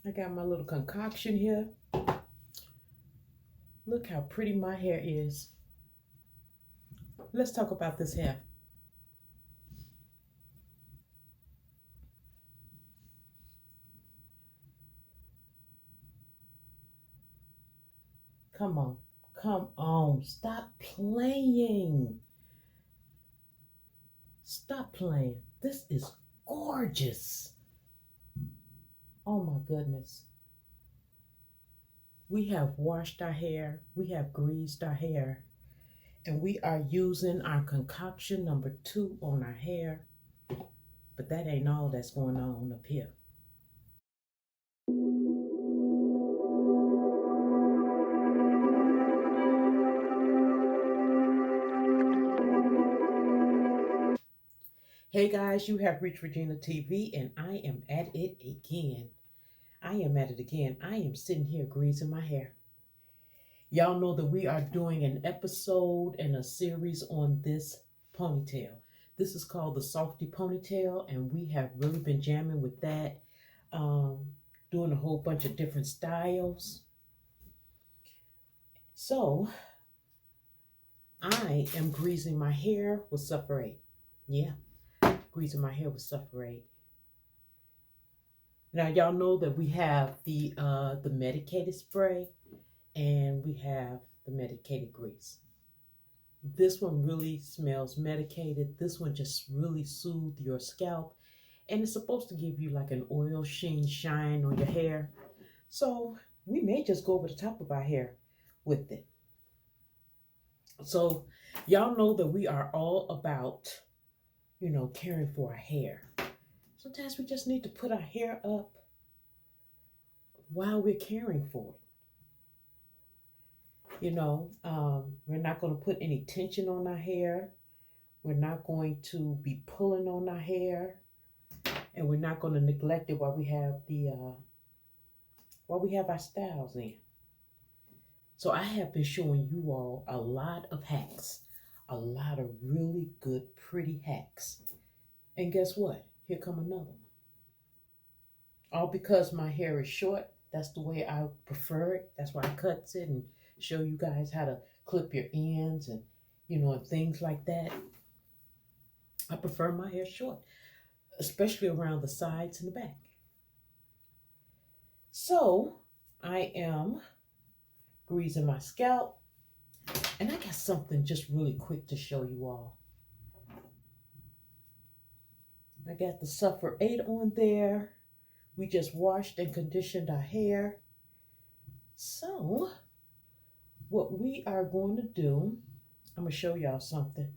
I got my little concoction here. Look how pretty my hair is. Let's talk about this hair. Come on. Come on. Stop playing. Stop playing. This is gorgeous. Oh my goodness. We have washed our hair. We have greased our hair. And we are using our concoction number 2 on our hair. But that ain't all that's going on up here. Hey guys, you have reached Regina TV and I am at it again. I am sitting here greasing my hair. Y'all know that we are doing an episode and a series on this ponytail. This is called the Softy Ponytail, and we have really been jamming with that, doing a whole bunch of different styles. So, I am greasing my hair with Suffer 8. Yeah, greasing my hair with Suffer 8. Now, y'all know that we have the medicated spray and we have the medicated grease. This one really smells medicated. This one just really soothes your scalp. And it's supposed to give you like an oil shine on your hair. So we may just go over the top of our hair with it. So y'all know that we are all about, caring for our hair. Sometimes we just need to put our hair up while we're caring for it. We're not going to put any tension on our hair. We're not going to be pulling on our hair, and we're not going to neglect it while we have our styles in. So I have been showing you all a lot of hacks, a lot of really good, pretty hacks. And guess what? Here come another one. All because my hair is short. That's the way I prefer it. That's why I cut it and show you guys how to clip your ends and, and things like that. I prefer my hair short, especially around the sides and the back. So I am greasing my scalp, and I got something just really quick to show you all. I got the Suffer 8 on there. We just washed and conditioned our hair. So what we are going to do, I'm going to show y'all something.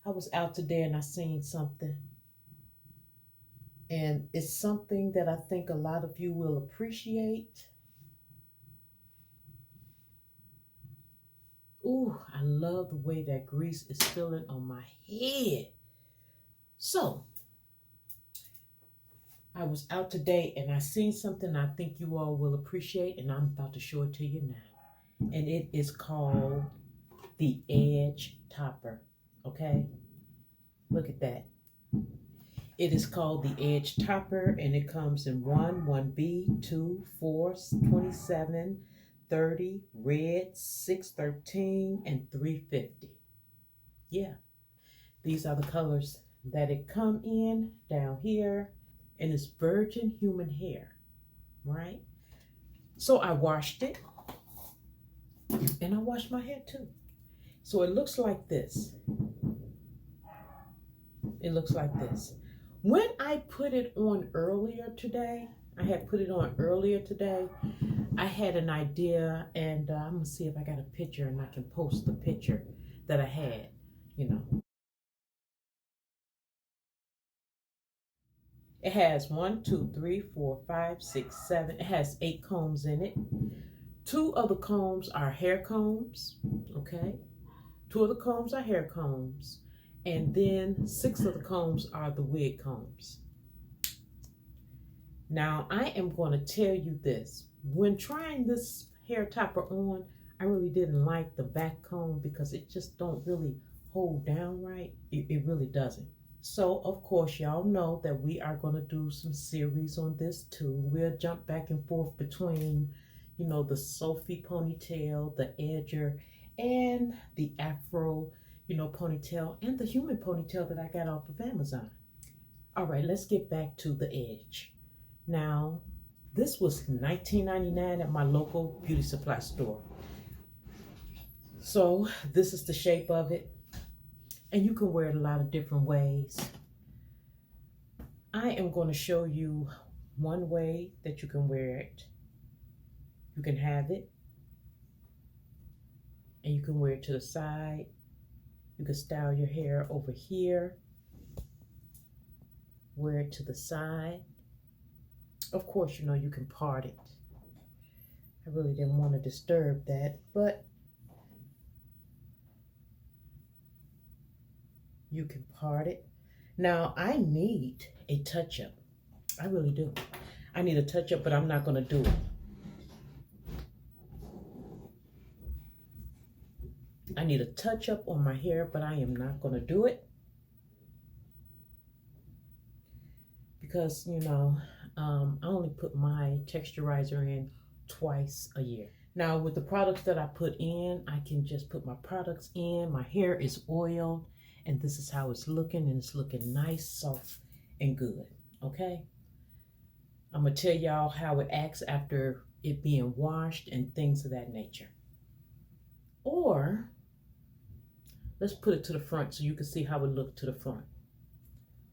I was out today and I seen something. And it's something that I think a lot of you will appreciate. Ooh, I love the way that grease is feeling on my head. So, I was out today and I seen something I think you all will appreciate, and I'm about to show it to you now. And it is called the Edge Topper, okay? Look at that. It is called the Edge Topper, and it comes in 1B, 2, 4, 27, 30, red, 613, and 350. Yeah, these are the colors that it come in down here, and it's virgin human hair, right? So I washed it, and I washed my hair too. So it looks like this. It looks like this. When I put it on earlier today, I had an idea, and I'm going to see if I got a picture and I can post the picture that I had, It has 1, 2, 3, 4, 5, 6, 7. It has 8 combs in it. 2 of the combs are hair combs, okay? 2 of the combs are hair combs. And then 6 of the combs are the wig combs. Now, I am going to tell you this. When trying this hair topper on, I really didn't like the back comb because it just don't really hold down right. It really doesn't. So, of course, y'all know that we are going to do some series on this too. We'll jump back and forth between, the Sophie ponytail, the edger, and the Afro, ponytail, and the human ponytail that I got off of Amazon. All right, let's get back to the edge. Now, this was $19.99 at my local beauty supply store. So, this is the shape of it. And you can wear it a lot of different ways. I am going to show you one way that you can wear it. You can have it. And you can wear it to the side. You can style your hair over here. Wear it to the side. Of course, you can part it. I really didn't want to disturb that, but you can part it. Now, I need a touch-up. I really do. I need a touch-up, but I'm not going to do it. I need a touch-up on my hair, but I am not going to do it. Because, I only put my texturizer in twice a year. Now, with the products that I put in, I can just put my products in. My hair is oiled, and this is how it's looking, and it's looking nice, soft, and good, okay? I'm going to tell y'all how it acts after it being washed and things of that nature. Or, let's put it to the front so you can see how it looked to the front.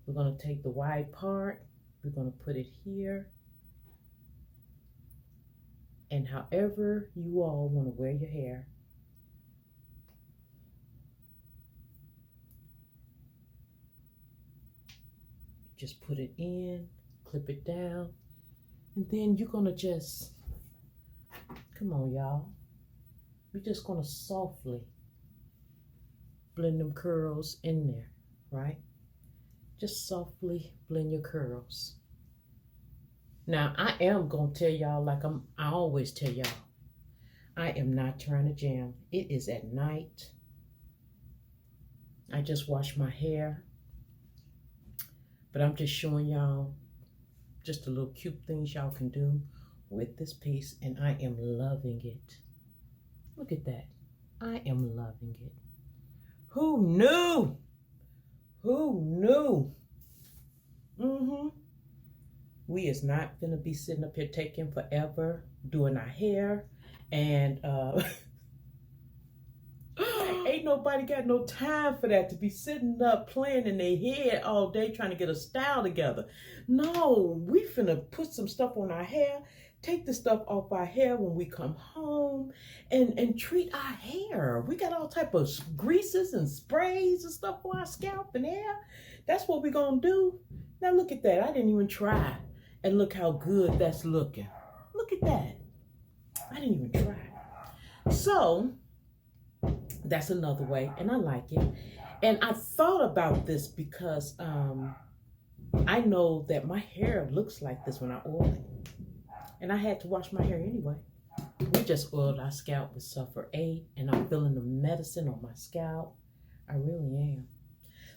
We're going to take the wide part. We're going to put it here. And however you all want to wear your hair, just put it in, clip it down, and then you're going to just, come on y'all, you're just going to softly blend them curls in there, right? Just softly blend your curls. Now, I am going to tell y'all, like I always tell y'all, I am not trying to jam. It is at night. I just washed my hair. But I'm just showing y'all just a little cute things y'all can do with this piece. And I am loving it. Look at that. I am loving it. Who knew? Who knew? We is not gonna be sitting up here taking forever doing our hair, and ain't nobody got no time for that, to be sitting up playing in their head all day trying to get a style together. No, we finna put some stuff on our hair, take the stuff off our hair when we come home, and treat our hair. We got all type of greases and sprays and stuff for our scalp and hair. That's what we gonna do. Now look at that. I didn't even try. And look how good that's looking. Look at that. I didn't even try. So, that's another way, and I like it. And I thought about this because I know that my hair looks like this when I oil it. And I had to wash my hair anyway. We just oiled our scalp with Sulfur 8, and I'm feeling the medicine on my scalp. I really am.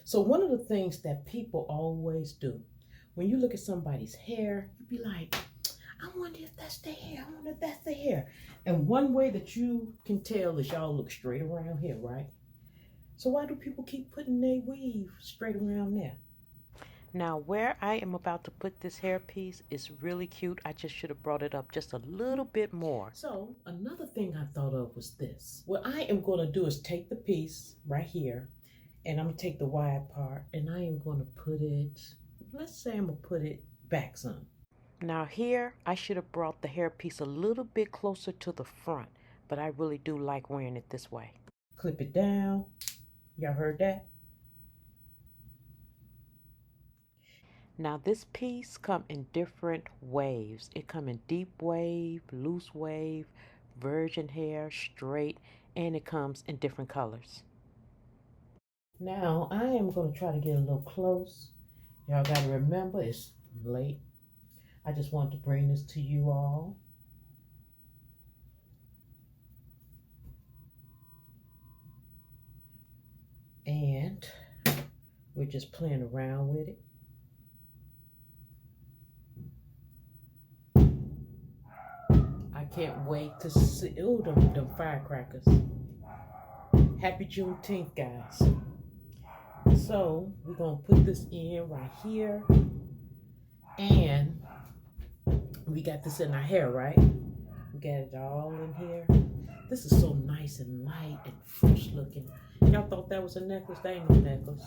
So one of the things that people always do, when you look at somebody's hair, you be like, I wonder if that's their hair. I wonder if that's their hair. And one way that you can tell is y'all look straight around here, right? So why do people keep putting their weave straight around there? Now, where I am about to put this hairpiece is really cute. I just should have brought it up just a little bit more. So another thing I thought of was this. What I am going to do is take the piece right here, and I'm going to take the wide part, and I am going to put it, let's say I'm going to put it back some. Now here, I should have brought the hairpiece a little bit closer to the front, but I really do like wearing it this way. Clip it down. Y'all heard that? Now this piece come in different waves. It come in deep wave, loose wave, virgin hair, straight, and it comes in different colors. Now I am going to try to get a little close. Y'all got to remember, it's late. I just want to bring this to you all. And We're just playing around with it. I can't wait to see. Oh, them firecrackers. Happy Juneteenth, guys. So we're going to put this in right here. And we got this in our hair, right? We got it all in here. This is so nice and light and fresh looking. Y'all thought that was a necklace? That ain't no necklace.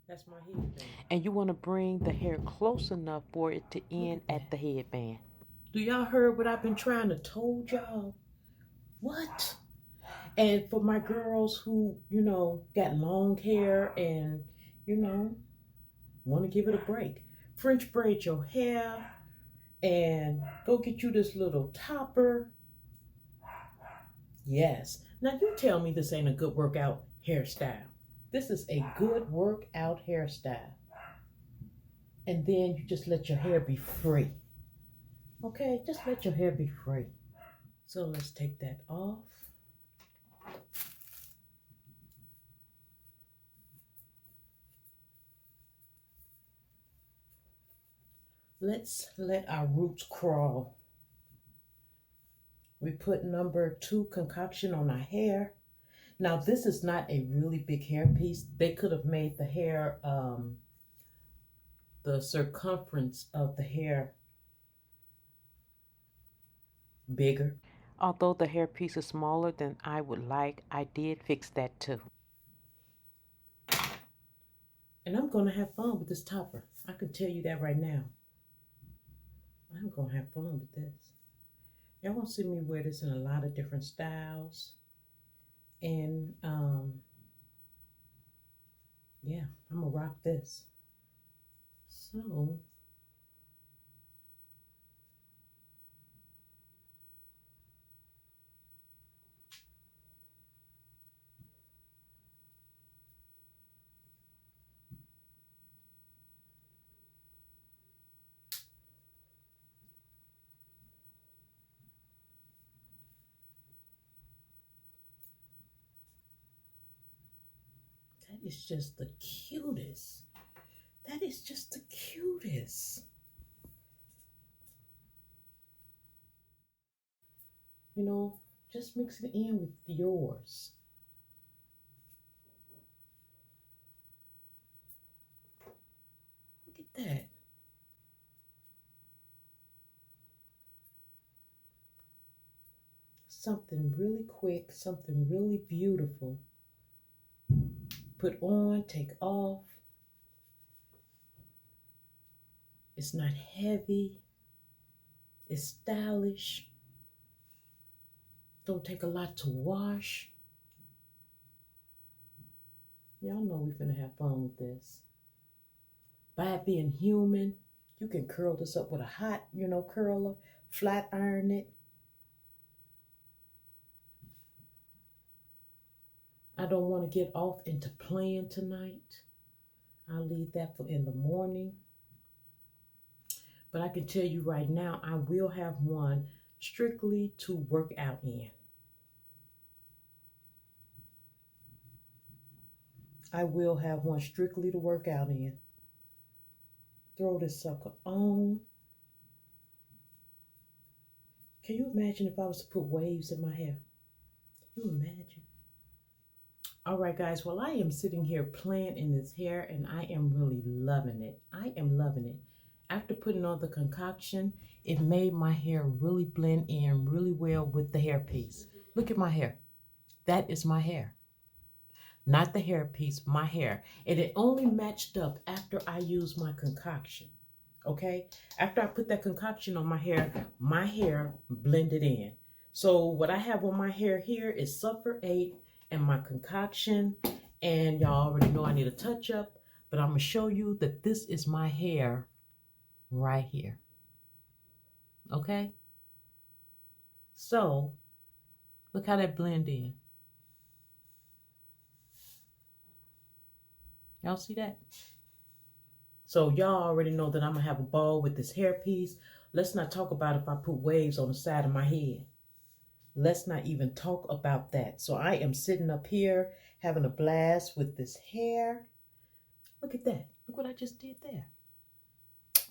That's my headband. And you want to bring the hair close enough for it to end at the headband. Do y'all heard what I've been trying to told y'all? What? And for my girls who, got long hair and, want to give it a break. French braid your hair and go get you this little topper. Yes. Now you tell me this ain't a good workout hairstyle. This is a good workout hairstyle. And then you just let your hair be free. Okay, just let your hair be free. So let's take that off. Let's let our roots crawl. We put number 2 concoction on our hair. Now this is not a really big hair piece. They could have made the hair, the circumference of the hair bigger. Although the hair piece is smaller than I would like, I did fix that too. And I'm going to have fun with this topper. I can tell you that right now. I'm going to have fun with this. Y'all going to see me wear this in a lot of different styles. And, yeah, I'm going to rock this. So, that is just the cutest. That is just the cutest. Just mix it in with yours. Look at that. Something really quick, something really beautiful. Put on, take off. It's not heavy. It's stylish. Don't take a lot to wash. Y'all know we're gonna have fun with this. By it being human, you can curl this up with a hot, curler, flat iron it. I don't want to get off into playing tonight. I'll leave that for in the morning. But I can tell you right now, I will have one strictly to work out in. I will have one strictly to work out in. Throw this sucker on. Can you imagine if I was to put waves in my hair? Can you imagine? All right, guys. Well, I am sitting here playing in this hair, and I am really loving it. I am loving it. After putting on the concoction, it made my hair really blend in really well with the hair piece. Look at my hair. That is my hair. Not the hair piece, my hair. And it only matched up after I used my concoction. Okay? After I put that concoction on my hair blended in. So what I have on my hair here is Suffer 8 and my concoction. And y'all already know I need a touch up. But I'm going to show you that this is my hair right here. Okay? So, look how that blend in. Y'all see that? So y'all already know that I'm going to have a ball with this hair piece. Let's not talk about if I put waves on the side of my head. Let's not even talk about that. So I am sitting up here having a blast with this hair. Look at that. Look what I just did there.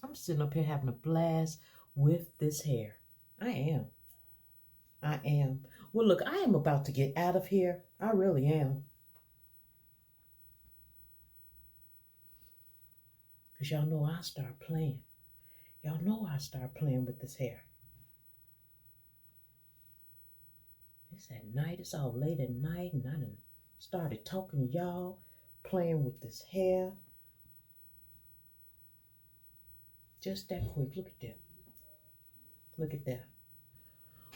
I'm sitting up here having a blast with this hair. I am. I am. Well, look, I am about to get out of here. I really am. Because y'all know I start playing. Y'all know I start playing with this hair. It's at night. It's all late at night. And I done started talking to y'all, playing with this hair. Just that quick. Look at that. Look at that.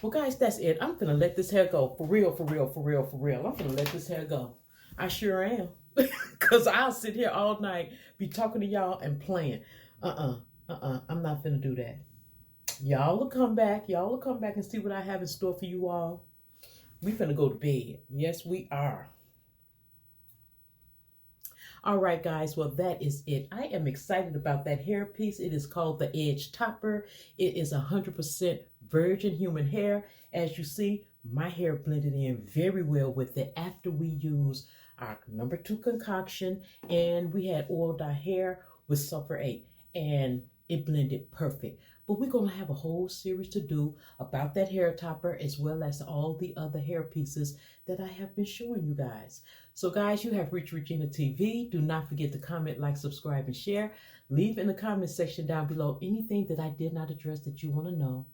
Well, guys, that's it. I'm going to let this hair go. For real, for real, for real, for real. I'm going to let this hair go. I sure am. Because I'll sit here all night, be talking to y'all and playing. I'm not going to do that. Y'all will come back. Y'all will come back and see what I have in store for you all. We finna go to bed. Yes, we are. All right, guys. Well, that is it. I am excited about that hair piece. It is called the Edge Topper. It is 100% virgin human hair. As you see, my hair blended in very well with it after we use our number 2 concoction, and we had oiled our hair with sulfur 8, and it blended perfect. But we're going to have a whole series to do about that hair topper, as well as all the other hair pieces that I have been showing you guys. So guys, you have reached Regina TV. Do not forget to comment, like, subscribe, and share. Leave in the comment section down below anything that I did not address that you want to know.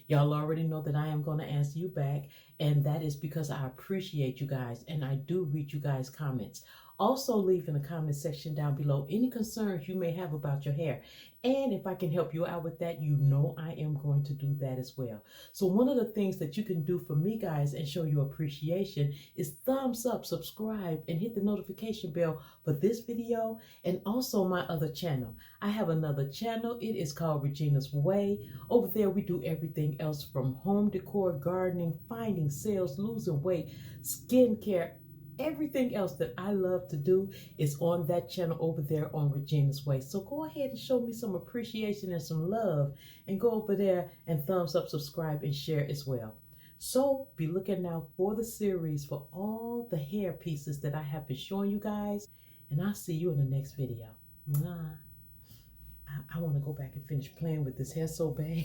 Y'all already know that I am going to answer you back, and that is because I appreciate you guys, and I do read you guys' comments. Also, leave in the comment section down below any concerns you may have about your hair. And if I can help you out with that, you know I am going to do that as well. So one of the things that you can do for me, guys, and show your appreciation is thumbs up, subscribe, and hit the notification bell for this video and also my other channel. I have another channel. It is called Regina's Way. Over there, we do everything else from home decor, gardening, finding sales, losing weight, skincare. Everything else that I love to do is on that channel over there on Regina's Way. So go ahead and show me some appreciation and some love, and go over there and thumbs up, subscribe, and share as well. So be looking out for the series for all the hair pieces that I have been showing you guys. And I'll see you in the next video. I want to go back and finish playing with this hair so bad.